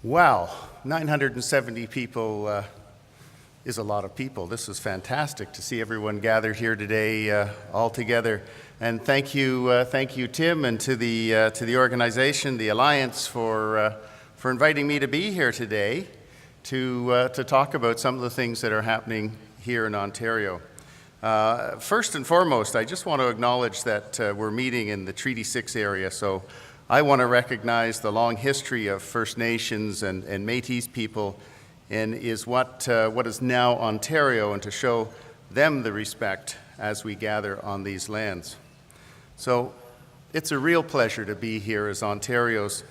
Wow, 970 people is a lot of people. This is fantastic to see everyone gathered here today all together. And thank you, Tim, and to the organization, the Alliance, for inviting me to be here today to talk about some of the things that are happening here in Ontario. First and foremost, I just want to acknowledge that we're meeting in the Treaty 6 area, so I want to recognize the long history of First Nations and Métis people and is what is now Ontario, and to show them the respect as we gather on these lands. So it's a real pleasure to be here as Ontario's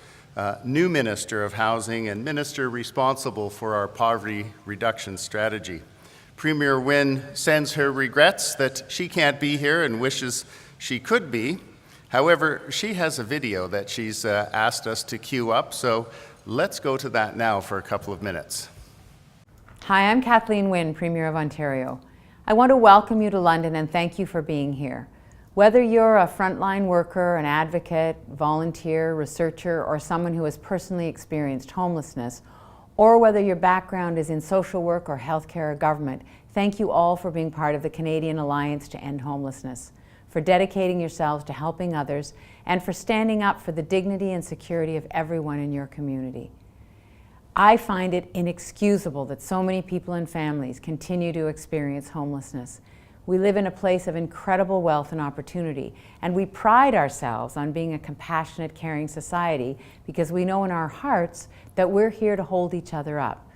new Minister of Housing and Minister responsible for our poverty reduction strategy. Premier Wynne sends her regrets that she can't be here and wishes she could be. However, she has a video that she's asked us to queue up, so let's go to that now for a couple of minutes. Hi, I'm Kathleen Wynne, Premier of Ontario. I want to welcome you to London and thank you for being here. Whether you're a frontline worker, an advocate, volunteer, researcher, or someone who has personally experienced homelessness, or whether your background is in social work or healthcare or government, thank you all for being part of the Canadian Alliance to End Homelessness, for dedicating yourselves to helping others, and for standing up for the dignity and security of everyone in your community. I find it inexcusable that so many people and families continue to experience homelessness. We live in a place of incredible wealth and opportunity, and we pride ourselves on being a compassionate, caring society because we know in our hearts that we're here to hold each other up.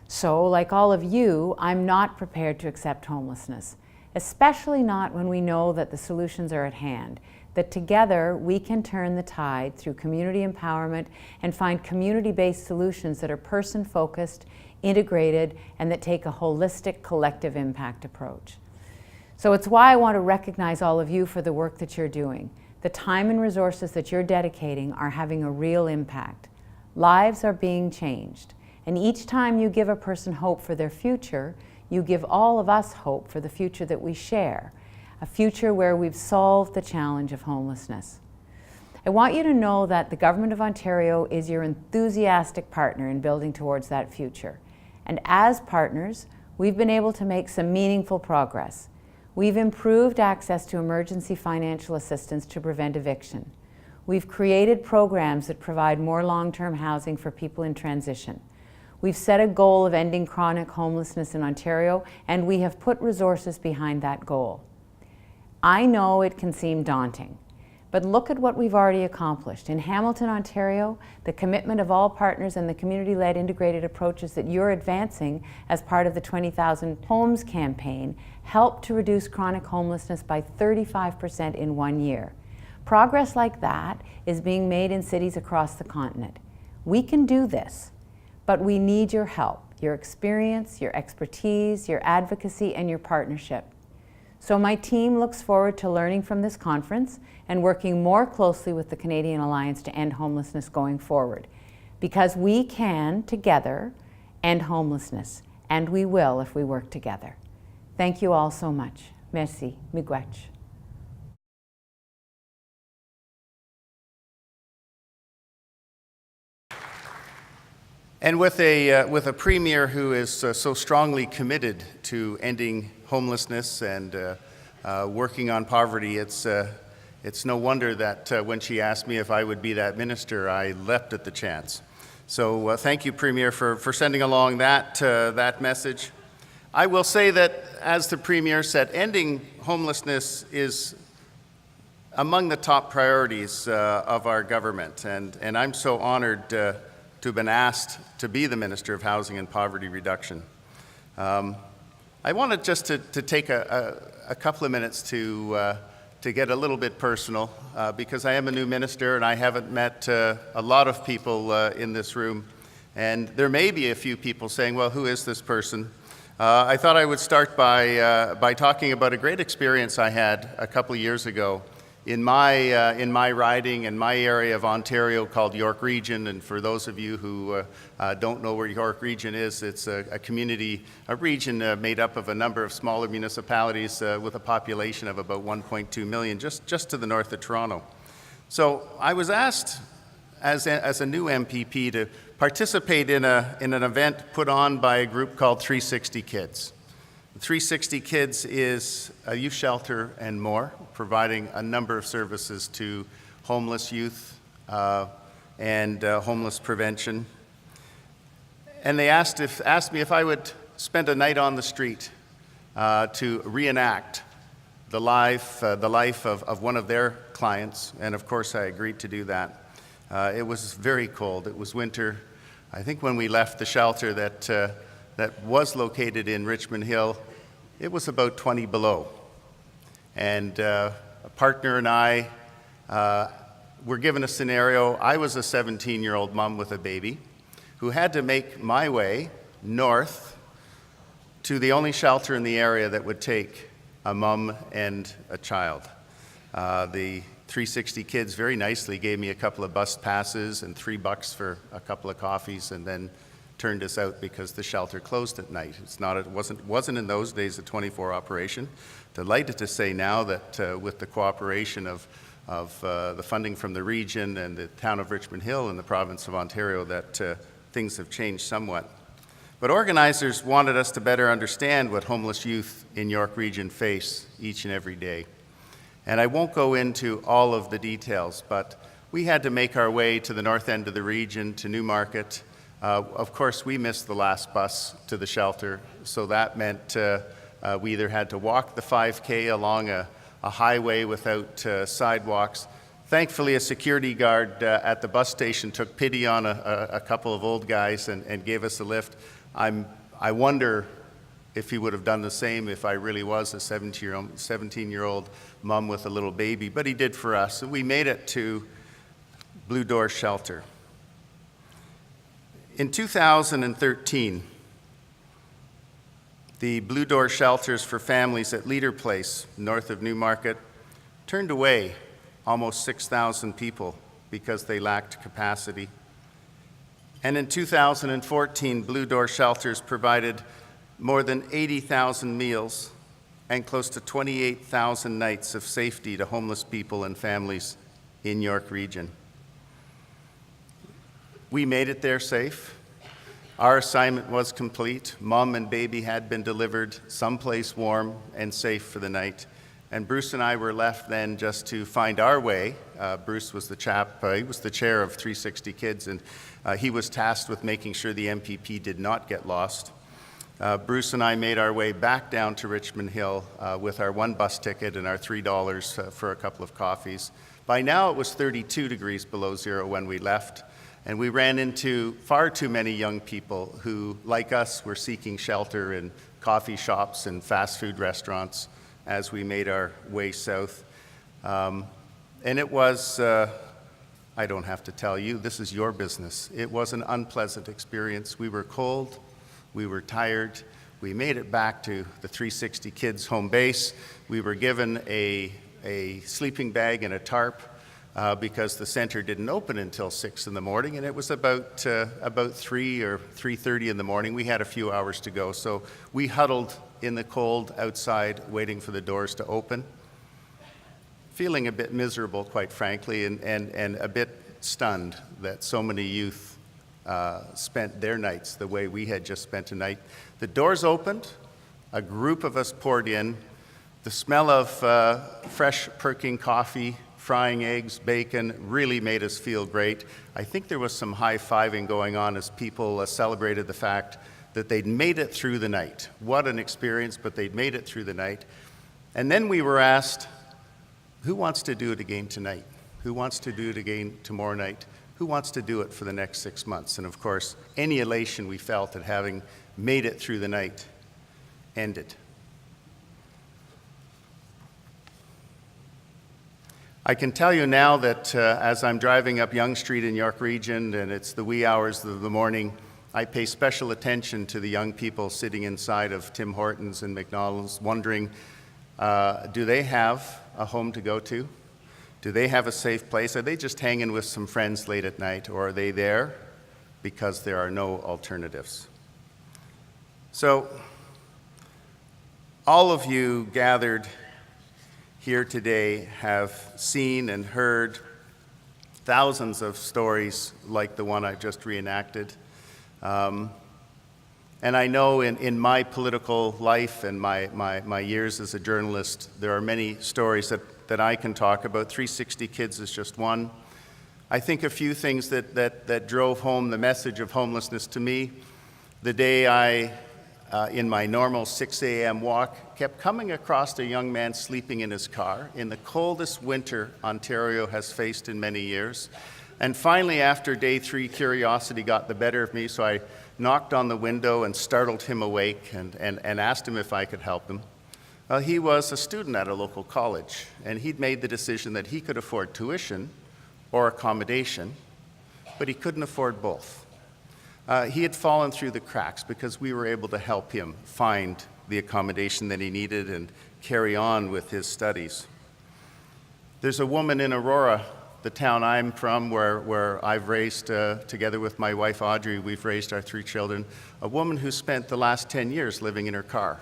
So, like all of you, I'm not prepared to accept homelessness, especially not when we know that the solutions are at hand, that together we can turn the tide through community empowerment and find community-based solutions that are person-focused, integrated, and that take a holistic, collective impact approach. So it's why I want to recognize all of you for the work that you're doing. The time and resources that you're dedicating are having a real impact. Lives are being changed, and each time you give a person hope for their future, you give all of us hope for the future that we share, a future where we've solved the challenge of homelessness. I want you to know that the Government of Ontario is your enthusiastic partner in building towards that future. And as partners, we've been able to make some meaningful progress. We've improved access to emergency financial assistance to prevent eviction. We've created programs that provide more long-term housing for people in transition. We've set a goal of ending chronic homelessness in Ontario, and we have put resources behind that goal. I know it can seem daunting, but look at what we've already accomplished. In Hamilton, Ontario, the commitment of all partners and the community-led integrated approaches that you're advancing as part of the 20,000 Homes campaign helped to reduce chronic homelessness by 35% in 1 year. Progress like that is being made in cities across the continent. We can do this, but we need your help, your experience, your expertise, your advocacy, and your partnership. So my team looks forward to learning from this conference and working more closely with the Canadian Alliance to End Homelessness going forward, because we can, together, end homelessness, and we will if we work together. Thank you all so much. Merci. Miigwech. And with a premier who is so strongly committed to ending homelessness and working on poverty, it's no wonder that when she asked me if I would be that minister, I leapt at the chance. So thank you, Premier, for sending along that message. I will say that, as the Premier said, ending homelessness is among the top priorities of our government, and I'm so honored to have been asked to be the Minister of Housing and Poverty Reduction. I wanted just to take a couple of minutes to get a little bit personal, because I am a new minister and I haven't met a lot of people in this room, and there may be a few people saying, well, who is this person? I thought I would start by talking about a great experience I had a couple of years ago in my riding, in my area of Ontario called York Region. And for those of you who don't know where York Region is, it's a region made up of a number of smaller municipalities with a population of about 1.2 million, just to the north of Toronto. So I was asked as a new MPP to participate in an event put on by a group called 360 Kids. 360 Kids is a youth shelter and more, providing a number of services to homeless youth and homeless prevention. And they asked me if I would spend a night on the street to reenact the life of one of their clients, and of course I agreed to do that. It was very cold. It was winter. I think when we left the shelter that was located in Richmond Hill, it was about 20 below. And a partner and I were given a scenario. I was a 17-year-old mom with a baby who had to make my way north to the only shelter in the area that would take a mom and a child. The 360 Kids very nicely gave me a couple of bus passes and $3 for a couple of coffees, and then turned us out because the shelter closed at night. It wasn't in those days a 24 operation. Delighted to say now that with the cooperation of the funding from the region and the town of Richmond Hill and the province of Ontario that things have changed somewhat. But organizers wanted us to better understand what homeless youth in York Region face each and every day. And I won't go into all of the details, but we had to make our way to the north end of the region, to Newmarket. Of course, we missed the last bus to the shelter, so that meant we either had to walk the 5K along a highway without sidewalks. Thankfully, a security guard at the bus station took pity on a couple of old guys and gave us a lift. I wonder if he would have done the same if I really was a 17-year-old mom with a little baby, but he did for us. And we made it to Blue Door Shelter. In 2013, the Blue Door Shelters for Families at Leader Place, north of Newmarket, turned away almost 6,000 people because they lacked capacity. And in 2014, Blue Door Shelters provided more than 80,000 meals and close to 28,000 nights of safety to homeless people and families in York Region. We made it there safe. Our assignment was complete. Mom and baby had been delivered someplace warm and safe for the night. And Bruce and I were left then just to find our way. Bruce was the he was the chair of 360 Kids, and he was tasked with making sure the MPP did not get lost. Bruce and I made our way back down to Richmond Hill with our one bus ticket and our $3 for a couple of coffees. By now it was 32 degrees below zero when we left, and we ran into far too many young people who, like us, were seeking shelter in coffee shops and fast food restaurants as we made our way south. And it was, I don't have to tell you, this is your business. It was an unpleasant experience. We were cold, we were tired. We made it back to the 360 Kids home base. We were given a sleeping bag and a tarp because the center didn't open until 6 in the morning, and it was about 3 or 3:30 in the morning. We had a few hours to go, so we huddled in the cold outside waiting for the doors to open, feeling a bit miserable, quite frankly, and a bit stunned that so many youth spent their nights the way we had just spent a night. The doors opened, a group of us poured in. The smell of fresh perking coffee, frying eggs, bacon really made us feel great. I think there was some high-fiving going on as people celebrated the fact that they'd made it through the night. What an experience, but they'd made it through the night. And then we were asked, who wants to do it again tonight? Who wants to do it again tomorrow night? Who wants to do it for the next 6 months? And of course, any elation we felt at having made it through the night ended. I can tell you now that as I'm driving up Yonge Street in York Region and it's the wee hours of the morning, I pay special attention to the young people sitting inside of Tim Hortons and McDonald's wondering, do they have a home to go to? Do they have a safe place? Are they just hanging with some friends late at night, or are they there because there are no alternatives? So, all of you gathered here today have seen and heard thousands of stories like the one I've just reenacted. And I know in my political life and my years as a journalist, there are many stories that I can talk about. 360 Kids is just one. I think a few things that drove home the message of homelessness to me. The day I, in my normal 6 a.m. walk, kept coming across a young man sleeping in his car in the coldest winter Ontario has faced in many years. And finally, after day 3, curiosity got the better of me, so I knocked on the window and startled him awake and asked him if I could help him. Well, he was a student at a local college, and he'd made the decision that he could afford tuition or accommodation, but he couldn't afford both. He had fallen through the cracks because we were able to help him find the accommodation that he needed and carry on with his studies. There's a woman in Aurora, the town I'm from, where I've raised, together with my wife Audrey, we've raised our 3 children, a woman who spent the last 10 years living in her car.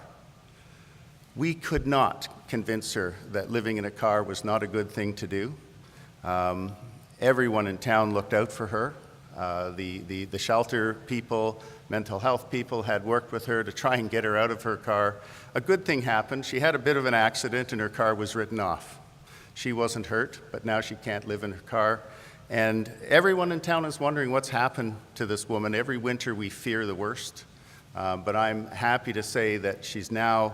We could not convince her that living in a car was not a good thing to do. Everyone in town looked out for her. The shelter people, mental health people had worked with her to try and get her out of her car. A good thing happened. She had a bit of an accident and her car was written off. She wasn't hurt, but now she can't live in her car. And everyone in town is wondering what's happened to this woman. Every winter we fear the worst. But I'm happy to say that she's now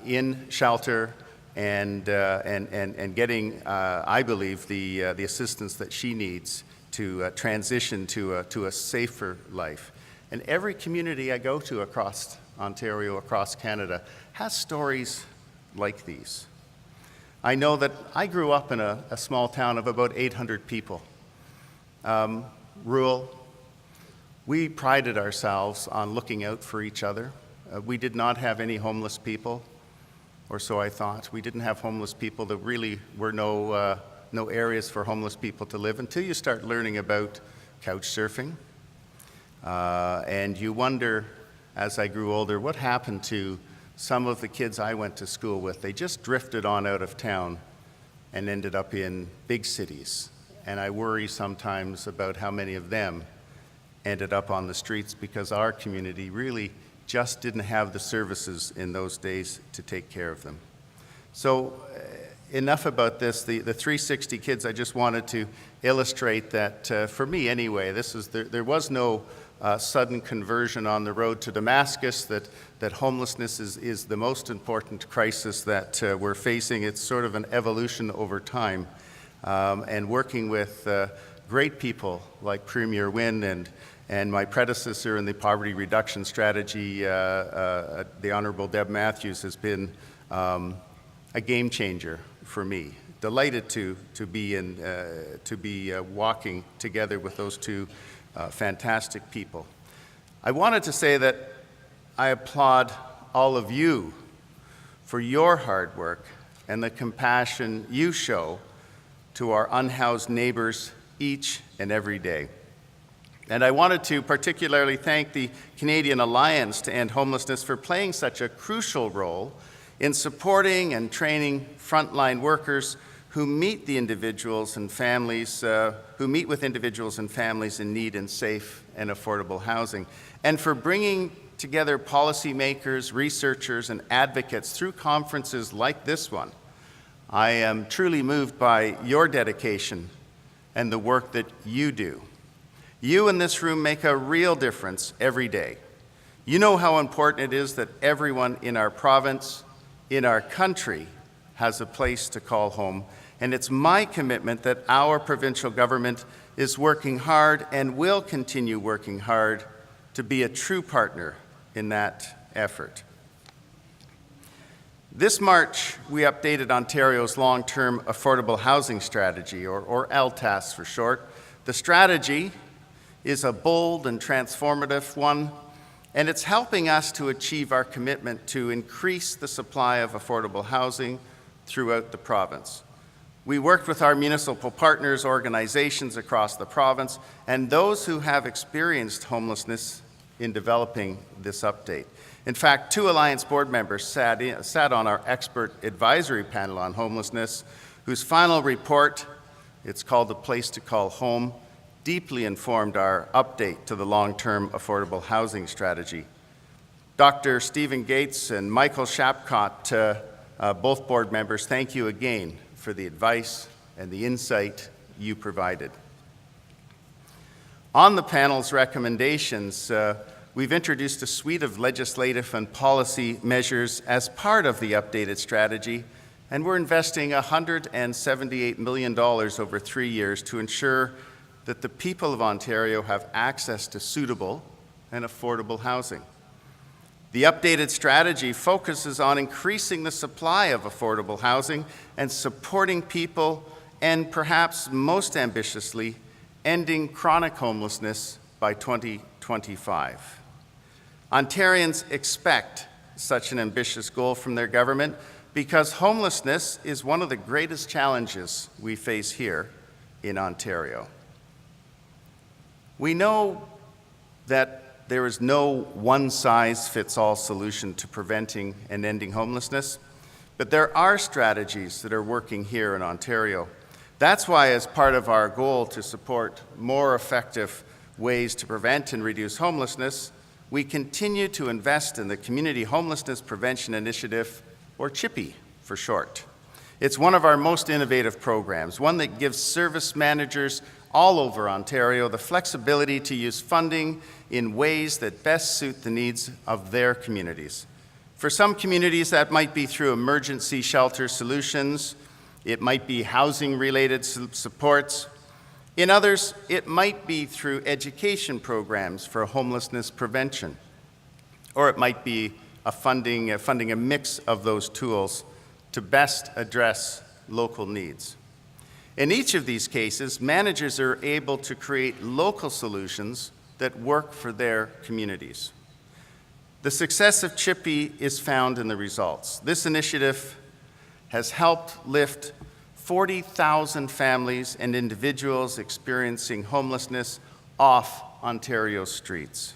in shelter and getting, I believe, the assistance that she needs to transition to a safer life. And every community I go to across Ontario, across Canada, has stories like these. I know that I grew up in a small town of about 800 people, rural. We prided ourselves on looking out for each other. We did not have any homeless people, or so I thought. We didn't have homeless people. There really were no areas for homeless people to live until you start learning about couch surfing. And you wonder, as I grew older, what happened to some of the kids I went to school with. They just drifted on out of town and ended up in big cities. And I worry sometimes about how many of them ended up on the streets because our community really just didn't have the services in those days to take care of them. So enough about this. The 360 Kids, I just wanted to illustrate that for me anyway, there was no sudden conversion on the road to Damascus, that homelessness is the most important crisis that we're facing. It's sort of an evolution over time. And working with great people like Premier Wynne and my predecessor in the poverty reduction strategy, the Honourable Deb Matthews, has been a game changer for me. Delighted to be walking together with those two fantastic people. I wanted to say that I applaud all of you for your hard work and the compassion you show to our unhoused neighbors each and every day. And I wanted to particularly thank the Canadian Alliance to End Homelessness for playing such a crucial role in supporting and training frontline workers who meet the individuals and families, who meet with individuals and families in need in safe and affordable housing, and for bringing together policymakers, researchers, and advocates through conferences like this one. I am truly moved by your dedication and the work that you do. You in this room make a real difference every day. You know how important it is that everyone in our province, in our country, has a place to call home. And it's my commitment that our provincial government is working hard and will continue working hard to be a true partner in that effort. This March, we updated Ontario's long-term affordable housing strategy, or LTAS for short. The strategy is a bold and transformative one, and it's helping us to achieve our commitment to increase the supply of affordable housing throughout the province. We worked with our municipal partners, organizations across the province, and those who have experienced homelessness in developing this update. In fact, 2 Alliance board members sat on our expert advisory panel on homelessness, whose final report It's called A Place to Call Home, deeply informed our update to the long-term affordable housing strategy. Dr. Stephen Gates and Michael Shapcott, both board members, thank you again for the advice and the insight you provided. On the panel's recommendations, we've introduced a suite of legislative and policy measures as part of the updated strategy, and we're investing $178 million over 3 years to ensure that the people of Ontario have access to suitable and affordable housing. The updated strategy focuses on increasing the supply of affordable housing and supporting people, and perhaps most ambitiously, ending chronic homelessness by 2025. Ontarians expect such an ambitious goal from their government because homelessness is one of the greatest challenges we face here in Ontario. We know that there is no one-size-fits-all solution to preventing and ending homelessness, but there are strategies that are working here in Ontario. That's why, as part of our goal to support more effective ways to prevent and reduce homelessness, we continue to invest in the Community Homelessness Prevention Initiative, or CHIPPE for short. It's one of our most innovative programs, one that gives service managers all over Ontario the flexibility to use funding in ways that best suit the needs of their communities. For some communities, that might be through emergency shelter solutions. It might be housing-related supports. In others, it might be through education programs for homelessness prevention. Or it might be funding a mix of those tools to best address local needs. In each of these cases, managers are able to create local solutions that work for their communities. The success of CHIPPE is found in the results. This initiative has helped lift 40,000 families and individuals experiencing homelessness off Ontario's streets.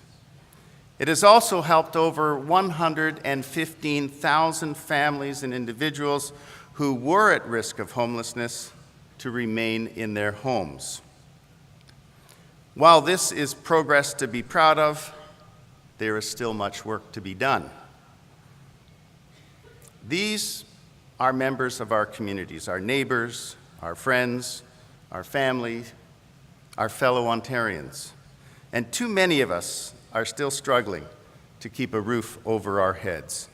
It has also helped over 115,000 families and individuals who were at risk of homelessness to remain in their homes. While this is progress to be proud of, there is still much work to be done. These are members of our communities, our neighbors, our friends, our family, our fellow Ontarians. And too many of us are still struggling to keep a roof over our heads.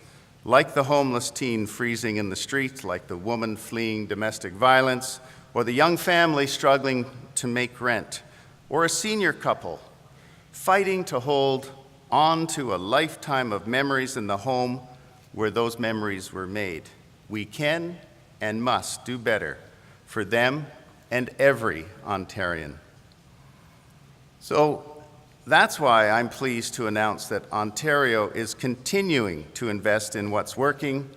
Like the homeless teen freezing in the street, like the woman fleeing domestic violence, or the young family struggling to make rent, or a senior couple fighting to hold on to a lifetime of memories in the home where those memories were made. We can and must do better for them and every Ontarian. So that's why I'm pleased to announce that Ontario is continuing to invest in what's working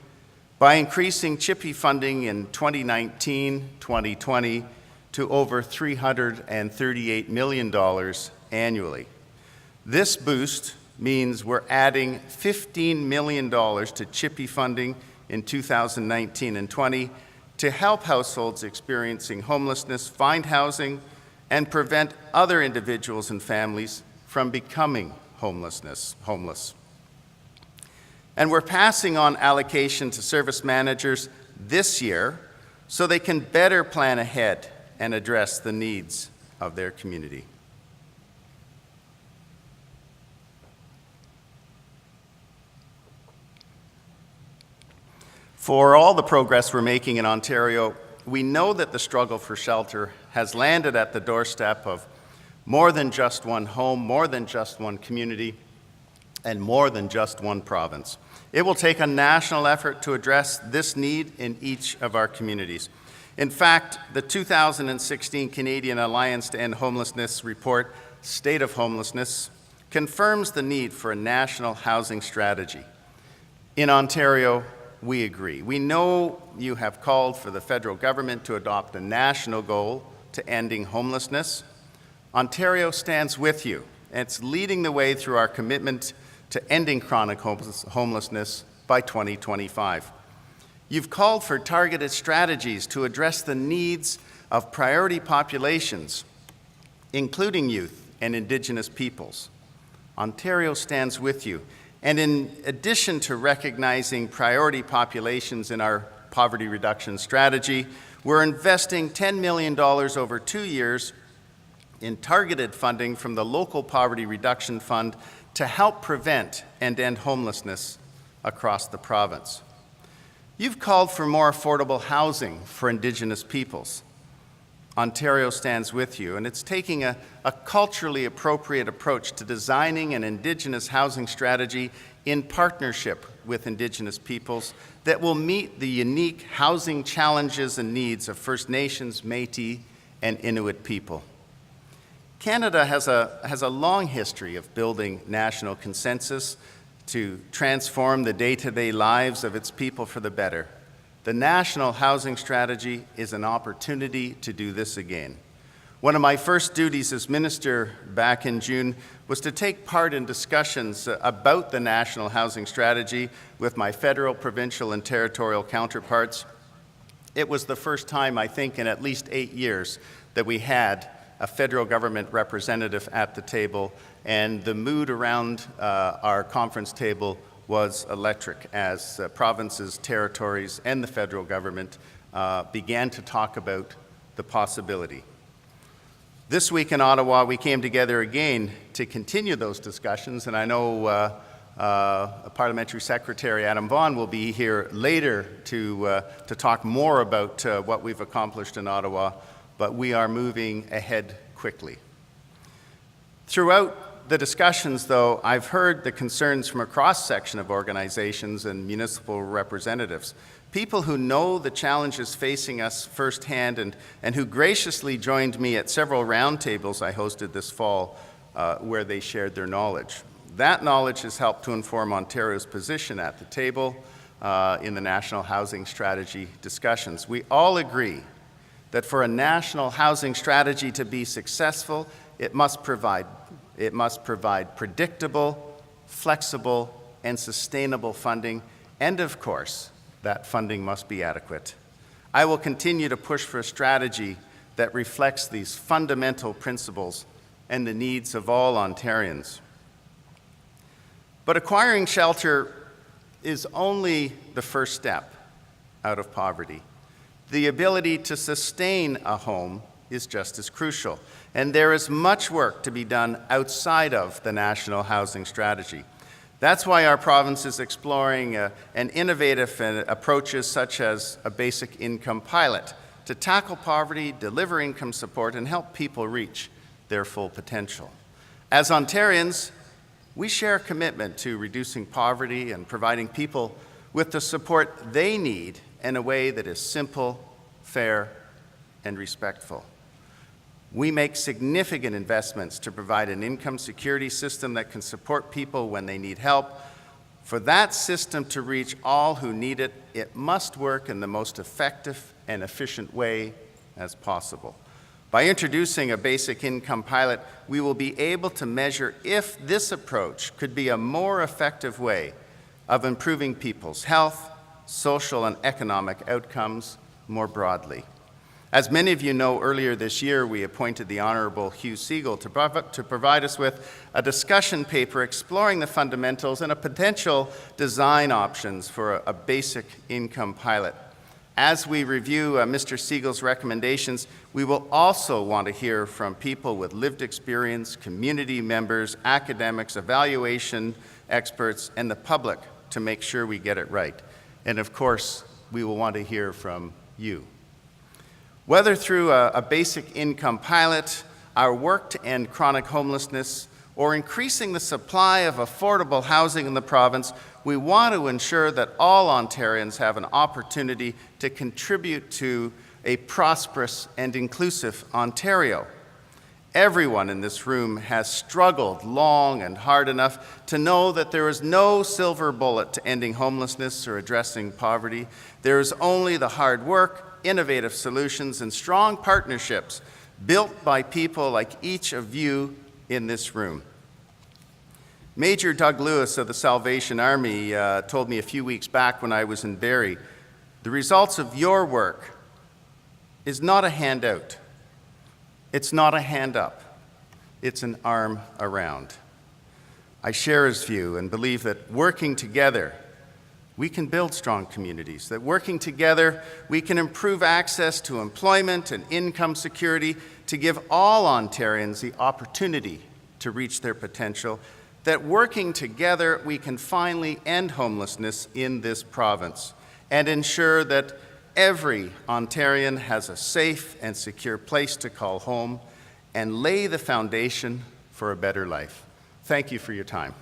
by increasing CHIPPE funding in 2019-2020 to over $338 million annually. This boost means we're adding $15 million to CHIPPE funding in 2019 and 20 to help households experiencing homelessness find housing and prevent other individuals and families from becoming homeless. And we're passing on allocation to service managers this year so they can better plan ahead and address the needs of their community. For all the progress we're making in Ontario, we know that the struggle for shelter has landed at the doorstep of more than just one home, more than just one community, and more than just one province. It will take a national effort to address this need in each of our communities. In fact, the 2016 Canadian Alliance to End Homelessness report, State of Homelessness, confirms the need for a national housing strategy. In Ontario, we agree. We know you have called for the federal government to adopt a national goal to ending homelessness. Ontario stands with you, and it's leading the way through our commitment to ending chronic homelessness by 2025. You've called for targeted strategies to address the needs of priority populations, including youth and Indigenous peoples. Ontario stands with you. And in addition to recognizing priority populations in our poverty reduction strategy, we're investing $10 million over 2 years in targeted funding from the local Poverty Reduction Fund to help prevent and end homelessness across the province. You've called for more affordable housing for Indigenous peoples. Ontario stands with you, and it's taking a culturally appropriate approach to designing an Indigenous housing strategy in partnership with Indigenous peoples that will meet the unique housing challenges and needs of First Nations, Métis, and Inuit people. Canada has a long history of building national consensus to transform the day-to-day lives of its people for the better. The National Housing Strategy is an opportunity to do this again. One of my first duties as minister back in June was to take part in discussions about the National Housing Strategy with my federal, provincial, and territorial counterparts. It was the first time, I think, in at least 8 years that we had a federal government representative at the table, and the mood around our conference table was electric as provinces, territories, and the federal government began to talk about the possibility. This week in Ottawa, we came together again to continue those discussions, and I know Parliamentary Secretary Adam Vaughan will be here later to talk more about what we've accomplished in Ottawa, but we are moving ahead quickly. Throughout the discussions, though, I've heard the concerns from a cross-section of organizations and municipal representatives, people who know the challenges facing us firsthand and who graciously joined me at several roundtables I hosted this fall where they shared their knowledge. That knowledge has helped to inform Ontario's position at the table in the National Housing Strategy discussions. We all agree that for a national housing strategy to be successful, it must provide predictable, flexible, and sustainable funding, and of course, that funding must be adequate. I will continue to push for a strategy that reflects these fundamental principles and the needs of all Ontarians. But acquiring shelter is only the first step out of poverty. The ability to sustain a home is just as crucial, and there is much work to be done outside of the National Housing Strategy. That's why our province is exploring an innovative approaches such as a basic income pilot to tackle poverty, deliver income support, and help people reach their full potential. As Ontarians, we share a commitment to reducing poverty and providing people with the support they need in a way that is simple, fair, and respectful. We make significant investments to provide an income security system that can support people when they need help. For that system to reach all who need it, it must work in the most effective and efficient way as possible. By introducing a basic income pilot, we will be able to measure if this approach could be a more effective way of improving people's health, social, and economic outcomes more broadly. As many of you know, earlier this year, we appointed the Honourable Hugh Segal to provide us with a discussion paper exploring the fundamentals and a potential design options for a basic income pilot. As we review Mr. Segal's recommendations, we will also want to hear from people with lived experience, community members, academics, evaluation experts, and the public to make sure we get it right. And of course, we will want to hear from you. Whether through a basic income pilot, our work to end chronic homelessness, or increasing the supply of affordable housing in the province, we want to ensure that all Ontarians have an opportunity to contribute to a prosperous and inclusive Ontario. Everyone in this room has struggled long and hard enough to know that there is no silver bullet to ending homelessness or addressing poverty. There is only the hard work, innovative solutions, and strong partnerships built by people like each of you in this room. Major Doug Lewis of the Salvation Army told me a few weeks back when I was in Barrie, the results of your work is not a handout. It's not a hand up. It's an arm around. I share his view and believe that working together, we can build strong communities, that working together, we can improve access to employment and income security to give all Ontarians the opportunity to reach their potential, that working together, we can finally end homelessness in this province and ensure that every Ontarian has a safe and secure place to call home and lay the foundation for a better life. Thank you for your time.